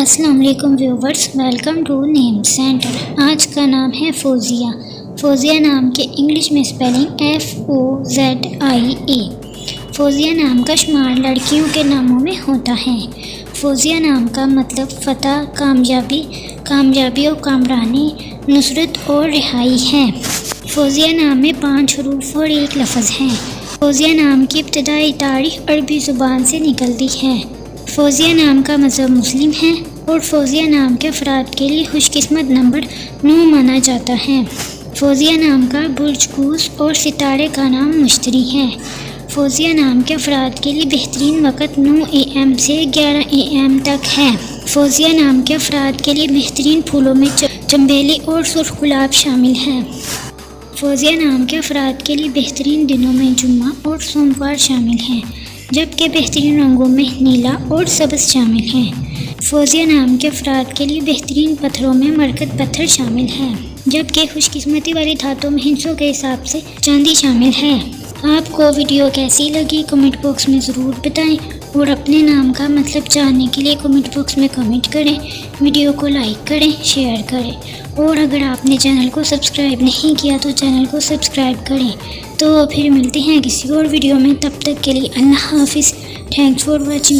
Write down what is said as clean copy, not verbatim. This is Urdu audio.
السلام علیکم viewers, welcome to name centre. آج کا نام ہے فوزیہ۔ فوزیہ نام کے انگلش میں اسپیلنگ FOZIA۔ فوزیہ نام کا شمار لڑکیوں کے ناموں میں ہوتا ہے۔ فوزیہ نام کا مطلب فتح، کامیابی اور کامرانی، نصرت اور رہائی ہے۔ فوزیہ نام میں 5 حروف اور 1 لفظ ہے۔ فوزیہ نام کی ابتدائی تاریخ عربی زبان سے نکلتی ہے۔ فوزیہ نام کا مذہب مسلم ہے اور فوزیہ نام کے افراد کے لیے خوش قسمت نمبر 9 مانا جاتا ہے۔ فوزیہ نام کا برج کوس اور ستارے کا نام مشتری ہے۔ فوزیہ نام کے افراد کے لیے بہترین وقت 9 AM سے 11 AM تک ہے۔ فوزیہ نام کے افراد کے لیے بہترین پھولوں میں چنبیلی اور سرخ گلاب شامل ہے۔ فوزیہ نام کے افراد کے لیے بہترین دنوں میں جمعہ اور سوموار شامل ہیں، جبکہ بہترین رنگوں میں نیلا اور سبز شامل ہیں۔ فوزیہ نام کے افراد کے لیے بہترین پتھروں میں مرکز پتھر شامل ہے، جبکہ خوش قسمتی والی دھاتوں میں ہندسوں کے حساب سے چاندی شامل ہے۔ آپ کو ویڈیو کیسی لگی کمنٹ باکس میں ضرور بتائیں، اور اپنے نام کا مطلب جاننے کے لیے کمنٹ باکس میں کمنٹ کریں۔ ویڈیو کو لائک کریں، شیئر کریں، اور اگر آپ نے چینل کو سبسکرائب نہیں کیا تو چینل کو سبسکرائب کریں۔ تو پھر ملتے ہیں کسی اور ویڈیو میں، تب تک کے لیے اللہ حافظ۔ Thanks for watching.